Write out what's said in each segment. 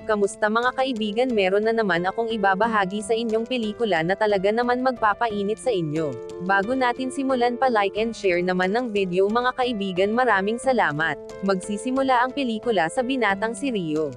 Kamusta mga kaibigan, meron na naman akong ibabahagi sa inyong pelikula na talaga naman magpapainit sa inyo. Bago natin simulan, pa like and share naman ng video mga kaibigan, maraming salamat. Magsisimula ang pelikula sa binatang si Rio.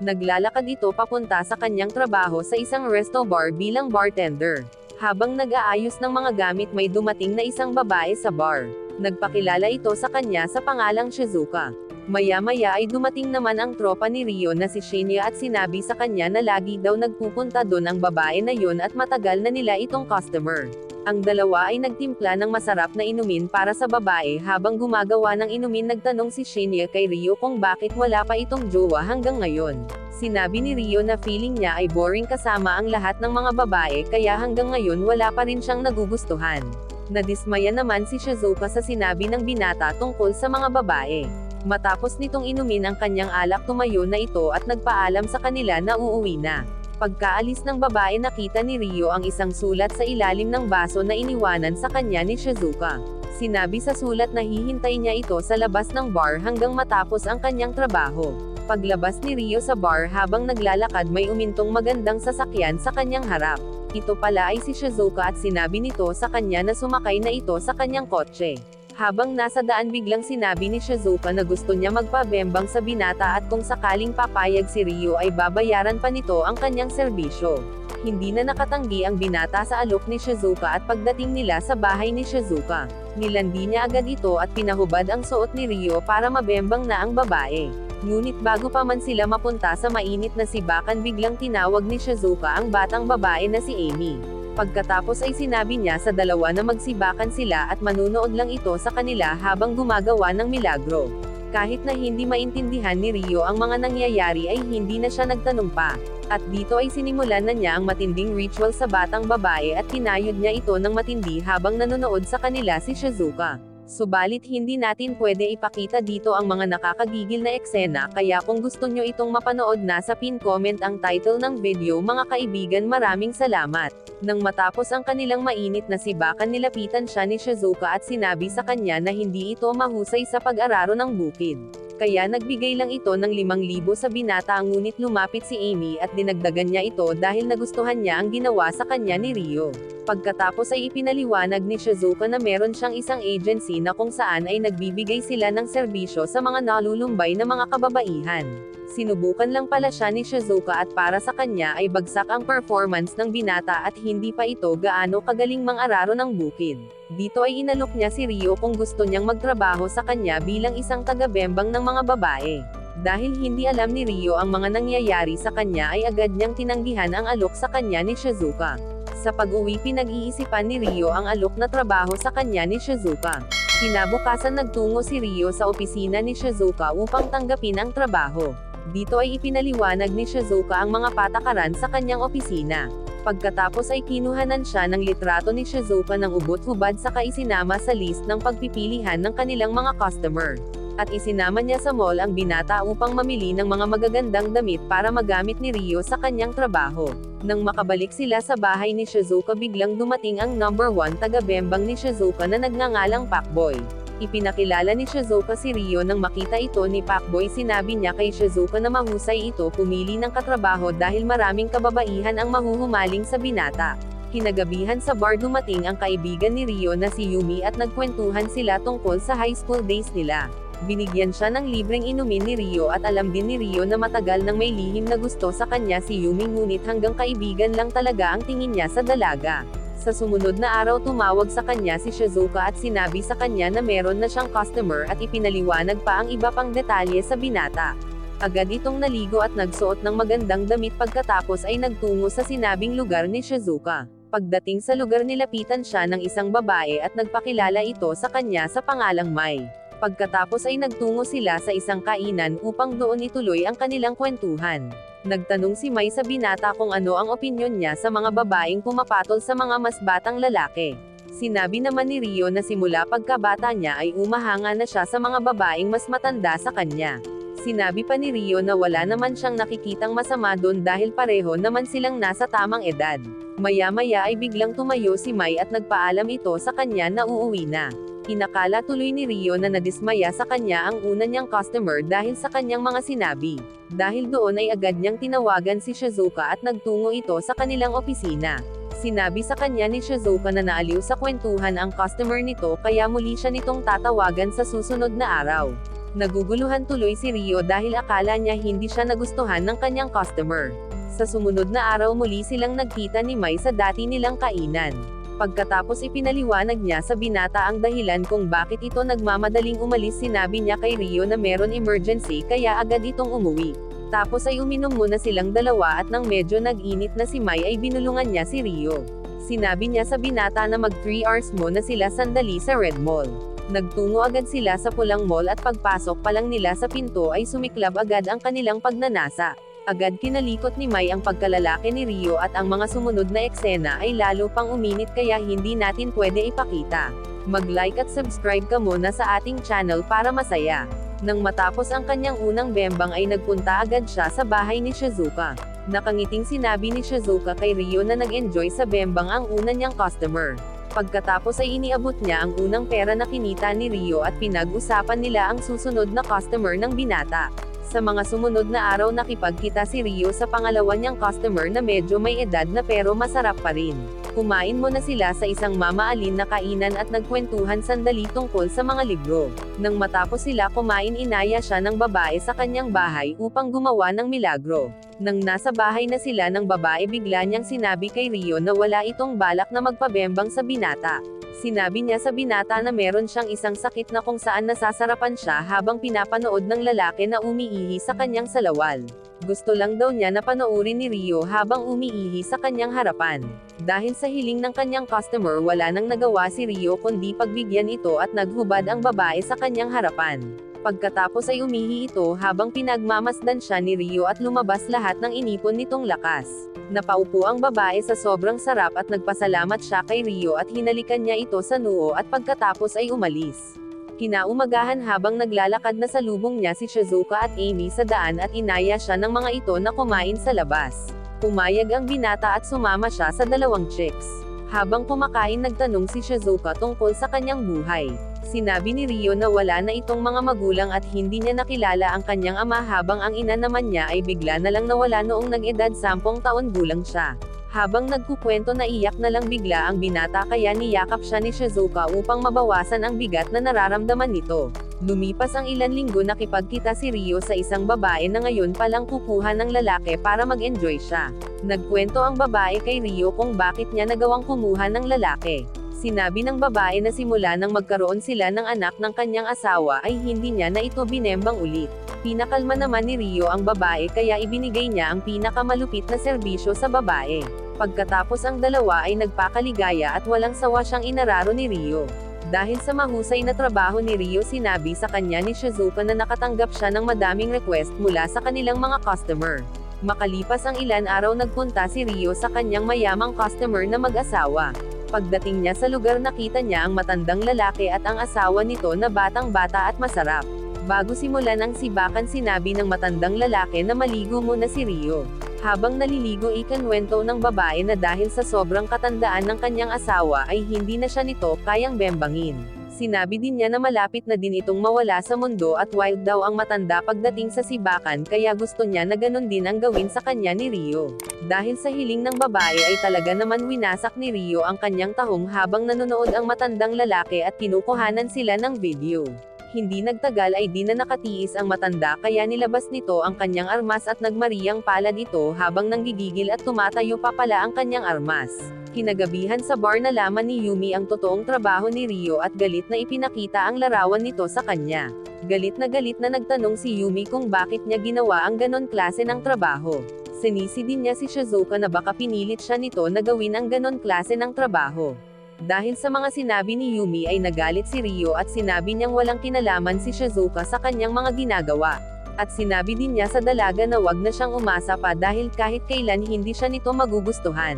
Naglalakad ito papunta sa kanyang trabaho sa isang resto bar bilang bartender. Habang nag-aayos ng mga gamit, may dumating na isang babae sa bar. Nagpakilala ito sa kanya sa pangalang Shizuka. Maya-maya ay dumating naman ang tropa ni Rio na si Shinya at sinabi sa kanya na lagi daw nagpupunta doon ang babae na yun at matagal na nila itong customer. Ang dalawa ay nagtimpla ng masarap na inumin para sa babae. Habang gumagawa ng inumin, nagtanong si Shinya kay Rio kung bakit wala pa itong jowa hanggang ngayon. Sinabi ni Rio na feeling niya ay boring kasama ang lahat ng mga babae, kaya hanggang ngayon wala pa rin siyang nagugustuhan. Nadismaya naman si Shizuka sa sinabi ng binata tungkol sa mga babae. Matapos nitong inumin ang kanyang alak, tumayo na ito at nagpaalam sa kanila na uuwi na. Pagkaalis ng babae, nakita ni Rio ang isang sulat sa ilalim ng baso na iniwanan sa kanya ni Shizuka. Sinabi sa sulat na hihintay niya ito sa labas ng bar hanggang matapos ang kanyang trabaho. Paglabas ni Rio sa bar, habang naglalakad, may umintong magandang sasakyan sa kanyang harap. Ito pala ay si Shizuka at sinabi nito sa kanya na sumakay na ito sa kanyang kotse. Habang nasa daan, biglang sinabi ni Shizuka na gusto niya magpabembang sa binata at kung sakaling papayag si Rio ay babayaran pa nito ang kanyang serbisyo. Hindi na nakatanggi ang binata sa alok ni Shizuka at pagdating nila sa bahay ni Shizuka, nilandi niya agad ito at pinahubad ang suot ni Rio para mabembang na ang babae. Ngunit bago pa man sila mapunta sa mainit na sibakan, biglang tinawag ni Shizuka ang batang babae na si Amy. Pagkatapos ay sinabi niya sa dalawa na magsibakan sila at manunood lang ito sa kanila habang gumagawa ng milagro. Kahit na hindi maintindihan ni Rio ang mga nangyayari, ay hindi na siya nagtanong pa. At dito ay sinimulan na niya ang matinding ritual sa batang babae at kinayod niya ito ng matindi habang nanonood sa kanila si Shizuka. Subalit hindi natin pwede ipakita dito ang mga nakakagigil na eksena, kaya kung gusto nyo itong mapanood, nasa pin comment ang title ng video mga kaibigan. Maraming salamat. Nang matapos ang kanilang mainit na sibakan, nilapitan siya ni Shizuka at sinabi sa kanya na hindi ito mahusay sa pag-araro ng bukid. Kaya nagbigay lang ito ng 5,000 sa binata, ngunit lumapit si Amy at dinagdagan niya ito dahil nagustuhan niya ang ginawa sa kanya ni Rio. Pagkatapos ay ipinaliwanag ni Shizuka na meron siyang isang agency na kung saan ay nagbibigay sila ng serbisyo sa mga nalulumbay na mga kababaihan. Sinubukan lang pala siya ni Shizuka at para sa kanya ay bagsak ang performance ng binata at hindi pa ito gaano kagaling mang-araro ng bukid. Dito ay inalok niya si Rio kung gusto niyang magtrabaho sa kanya bilang isang taga-bembang ng mga babae. Dahil hindi alam ni Rio ang mga nangyayari sa kanya, ay agad niyang tinanggihan ang alok sa kanya ni Shizuka. Sa pag-uwi, pinag-iisipan ni Rio ang alok na trabaho sa kanya ni Shizuka. Kinabukasan, nagtungo si Rio sa opisina ni Shizuka upang tanggapin ang trabaho. Dito ay ipinaliwanag ni Shizuka ang mga patakaran sa kanyang opisina. Pagkatapos ay kinuhanan siya ng litrato ni Shizuka ng ubot-hubad saka isinama sa list ng pagpipilihan ng kanilang mga customer. At isinama niya sa mall ang binata upang mamili ng mga magagandang damit para magamit ni Rio sa kanyang trabaho. Nang makabalik sila sa bahay ni Shizuka, biglang dumating ang number 1 taga-bembang ni Shizuka na nagngangalang Pacboy. Ipinakilala ni Shizuka si Rio. Nang makita ito ni Pacboy, sinabi niya kay Shizuka na mahusay ito pumili ng katrabaho dahil maraming kababaihan ang mahuhumaling sa binata. Kinagabihan sa bar, dumating ang kaibigan ni Rio na si Yumi at nagkwentuhan sila tungkol sa high school days nila. Binigyan siya ng libreng inumin ni Rio at alam din ni Rio na matagal nang may lihim na gusto sa kanya si Yumi, ngunit hanggang kaibigan lang talaga ang tingin niya sa dalaga. Sa sumunod na araw, tumawag sa kanya si Shizuka at sinabi sa kanya na meron na siyang customer at ipinaliwanag pa ang iba pang detalye sa binata. Agad itong naligo at nagsuot ng magandang damit, pagkatapos ay nagtungo sa sinabing lugar ni Shizuka. Pagdating sa lugar, nilapitan siya ng isang babae at nagpakilala ito sa kanya sa pangalang Mai. Pagkatapos ay nagtungo sila sa isang kainan upang doon ituloy ang kanilang kwentuhan. Nagtanong si Mai sa binata kung ano ang opinyon niya sa mga babaeng pumapatol sa mga mas batang lalaki. Sinabi naman ni Rio na simula pagkabata niya ay umahanga na siya sa mga babaeng mas matanda sa kanya. Sinabi pa ni Rio na wala naman siyang nakikitang masama doon dahil pareho naman silang nasa tamang edad. Maya-maya ay biglang tumayo si Mai at nagpaalam ito sa kanya na uuwi na. Inakala tuloy ni Rio na nadismaya sa kanya ang una niyang customer dahil sa kanyang mga sinabi. Dahil doon ay agad niyang tinawagan si Shizuka at nagtungo ito sa kanilang opisina. Sinabi sa kanya ni Shizuka na naaliw sa kwentuhan ang customer nito kaya muli siya nitong tatawagan sa susunod na araw. Naguguluhan tuloy si Rio dahil akala niya hindi siya nagustuhan ng kanyang customer. Sa sumunod na araw muli silang nagkita ni Mai sa dati nilang kainan. Pagkatapos ipinaliwanag niya sa binata ang dahilan kung bakit ito nagmamadaling umalis, sinabi niya kay Rio na meron emergency kaya agad itong umuwi. Tapos ay uminom muna silang dalawa at nang medyo nag-init na si Mai ay binulungan niya si Rio. Sinabi niya sa binata na mag 3 hours muna sila sandali sa Red Mall. Nagtungo agad sila sa Pulang Mall at pagpasok pa lang nila sa pinto ay sumiklab agad ang kanilang pagnanasa. Agad kinalikot ni Mai ang pagkalalaki ni Rio at ang mga sumunod na eksena ay lalo pang uminit kaya hindi natin pwede ipakita. Mag-like at subscribe ka muna sa ating channel para masaya. Nang matapos ang kanyang unang bembang ay nagpunta agad siya sa bahay ni Shizuka. Nakangiting sinabi ni Shizuka kay Rio na nag-enjoy sa bembang ang una niyang customer. Pagkatapos ay iniabot niya ang unang pera na kinita ni Rio at pinag-usapan nila ang susunod na customer ng binata. Sa mga sumunod na araw nakipagkita si Rio sa pangalawa niyang customer na medyo may edad na pero masarap pa rin. Kumain muna sila sa isang mamaalin na kainan at nagkwentuhan sandali tungkol sa mga libro. Nang matapos sila kumain inaya siya ng babae sa kanyang bahay upang gumawa ng milagro. Nang nasa bahay na sila ng babae bigla niyang sinabi kay Rio na wala itong balak na magpabembang sa binata. Sinabi niya sa binata na meron siyang isang sakit na kung saan nasasarapan siya habang pinapanood ng lalaki na umiihi sa kanyang salawal. Gusto lang daw niya na panoorin ni Rio habang umiihi sa kanyang harapan. Dahil sa hiling ng kanyang customer wala nang nagawa si Rio kundi pagbigyan ito at naghubad ang babae sa kanyang harapan. Pagkatapos ay umihi ito habang pinagmamasdan siya ni Rio at lumabas lahat ng inipon nitong lakas. Napaupo ang babae sa sobrang sarap at nagpasalamat siya kay Rio at hinalikan niya ito sa noo at pagkatapos ay umalis. Kinaumagahan habang naglalakad na salubong niya si Shizuka at Amy sa daan at inaya siya ng mga ito na kumain sa labas. Pumayag ang binata at sumama siya sa dalawang chicks. Habang kumakain nagtanong si Shizuka tungkol sa kanyang buhay. Sinabi ni Rio na wala na itong mga magulang at hindi niya nakilala ang kanyang ama habang ang ina naman niya ay bigla na lang nawala noong nag-edad 10 taon gulang siya. Habang nagkukwento naiyak na lang bigla ang binata kaya niyakap siya ni Shizuka upang mabawasan ang bigat na nararamdaman nito. Lumipas ang ilan linggo nakipagkita si Rio sa isang babae na ngayon palang kukuha ng lalaki para mag-enjoy siya. Nagkwento ang babae kay Rio kung bakit niya nagawang kumuha ng lalaki. Sinabi ng babae na simula nang magkaroon sila ng anak ng kanyang asawa ay hindi niya na ito binembang ulit. Pinakalma naman ni Rio ang babae kaya ibinigay niya ang pinakamalupit na serbisyo sa babae. Pagkatapos ang dalawa ay nagpakaligaya at walang sawa siyang inararo ni Rio. Dahil sa mahusay na trabaho ni Rio sinabi sa kanya ni Shizuka na nakatanggap siya ng madaming request mula sa kanilang mga customer. Makalipas ang ilan araw nagpunta si Rio sa kanyang mayamang customer na mag-asawa. Pagdating niya sa lugar nakita niya ang matandang lalaki at ang asawa nito na batang-bata at masarap. Bago simulan ang sibakan sinabi ng matandang lalaki na maligo muna si Rio. Habang naliligo ikinwento ng babae na dahil sa sobrang katandaan ng kanyang asawa ay hindi na siya nito kayang bembangin. Sinabi din niya na malapit na din itong mawala sa mundo at wild daw ang matanda pagdating sa sibakan kaya gusto niya na ganun din ang gawin sa kanya ni Rio. Dahil sa hiling ng babae ay talaga naman winasak ni Rio ang kanyang tahong habang nanonood ang matandang lalaki at kinukuhanan sila ng video. Hindi nagtagal ay di na nakatiis ang matanda kaya nilabas nito ang kanyang armas at nagmariyang palad ito habang nanggigigil at tumatayo pa pala ang kanyang armas. Kinagabihan sa bar nalaman ni Yumi ang totoong trabaho ni Rio at galit na ipinakita ang larawan nito sa kanya. Galit na nagtanong si Yumi kung bakit niya ginawa ang ganon klase ng trabaho. Sinisi din niya si Shizuka na baka pinilit siya nito na gawin ang ganon klase ng trabaho. Dahil sa mga sinabi ni Yumi ay nagalit si Rio at sinabi niyang walang kinalaman si Shizuka sa kanyang mga ginagawa. At sinabi din niya sa dalaga na wag na siyang umasa pa dahil kahit kailan hindi siya nito magugustuhan.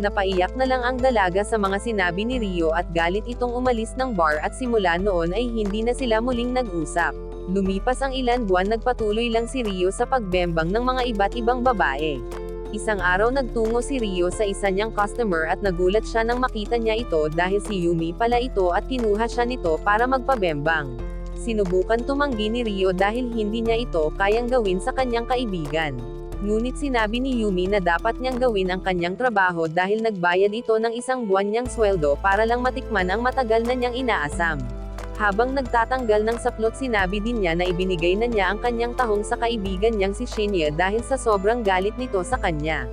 Napaiyak na lang ang dalaga sa mga sinabi ni Rio at galit itong umalis ng bar at simula noon ay hindi na sila muling nag-usap. Lumipas ang ilan buwan nagpatuloy lang si Rio sa pagbembang ng mga iba't ibang babae. Isang araw nagtungo si Rio sa isa niyang customer at nagulat siya nang makita niya ito dahil si Yumi pala ito at kinuha siya nito para magpabembang. Sinubukan tumanggi ni Rio dahil hindi niya ito kayang gawin sa kanyang kaibigan. Ngunit sinabi ni Yumi na dapat niyang gawin ang kanyang trabaho dahil nagbayad ito ng isang buwan niyang sweldo para lang matikman ang matagal na niyang inaasam. Habang nagtatanggal ng saplot sinabi din niya na ibinigay na niya ang kanyang tahong sa kaibigan niyang si Shinya dahil sa sobrang galit nito sa kanya.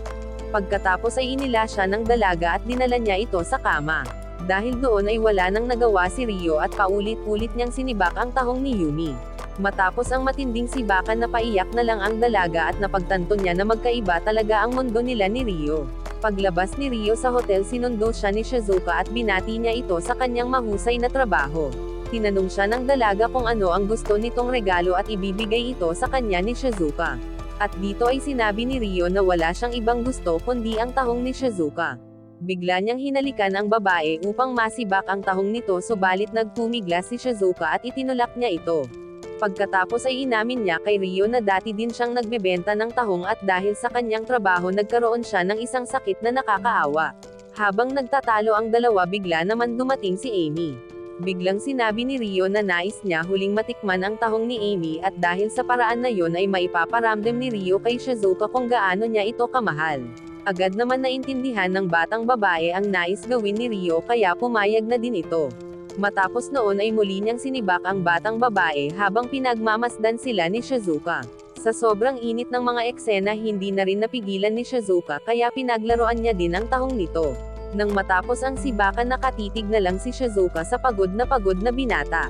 Pagkatapos ay inila siya ng dalaga at dinala niya ito sa kama. Dahil doon ay wala nang nagawa si Rio at paulit-ulit niyang sinibak ang tahong ni Yumi. Matapos ang matinding sibakan napaiyak na lang ang dalaga at napagtanto niya na magkaiba talaga ang mundo nila ni Rio. Paglabas ni Rio sa hotel sinundo siya ni Shizuka at binati niya ito sa kanyang mahusay na trabaho. Tinanong siya ng dalaga kung ano ang gusto nitong regalo at ibibigay ito sa kanya ni Shizuka. At dito ay sinabi ni Rio na wala siyang ibang gusto kundi ang tahong ni Shizuka. Bigla niyang hinalikan ang babae upang masibak ang tahong nito subalit nagpumigla si Shizuka at itinulak niya ito. Pagkatapos ay inamin niya kay Rio na dati din siyang nagbebenta ng tahong at dahil sa kanyang trabaho nagkaroon siya ng isang sakit na nakakaawa. Habang nagtatalo ang dalawa bigla naman dumating si Amy. Biglang sinabi ni Rio na nais niya huling matikman ang tahong ni Amy at dahil sa paraan na yon ay maipaparamdam ni Rio kay Shizuka kung gaano niya ito kamahal. Agad naman naintindihan ng batang babae ang nais gawin ni Rio kaya pumayag na din ito. Matapos noon ay muli niyang sinibak ang batang babae habang pinagmamasdan sila ni Shizuka. Sa sobrang init ng mga eksena hindi na rin napigilan ni Shizuka kaya pinaglaruan niya din ang tahong nito. Nang matapos ang sibakan nakatitig na lang si Shizuka sa pagod na binata.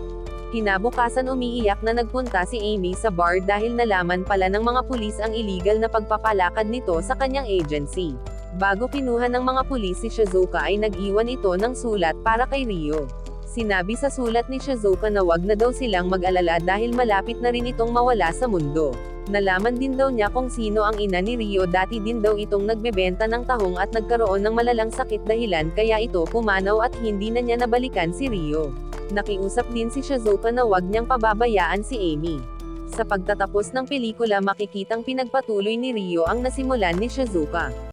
Kinabukasan umiiyak na nagpunta si Amy sa bar dahil nalaman pala ng mga pulis ang illegal na pagpapalakad nito sa kanyang agency. Bago kinuha ng mga pulis si Shizuka ay nag-iwan ito ng sulat para kay Rio. Sinabi sa sulat ni Shizuka na wag na daw silang mag-alala dahil malapit na rin itong mawala sa mundo. Nalaman din daw niya kung sino ang ina ni Rio dati din daw itong nagbebenta ng tahong at nagkaroon ng malalang sakit dahilan kaya ito pumanaw at hindi na niya nabalikan si Rio. Nakiusap din si Shizuka na wag niyang pababayaan si Amy. Sa pagtatapos ng pelikula makikitang pinagpatuloy ni Rio ang nasimulan ni Shizuka.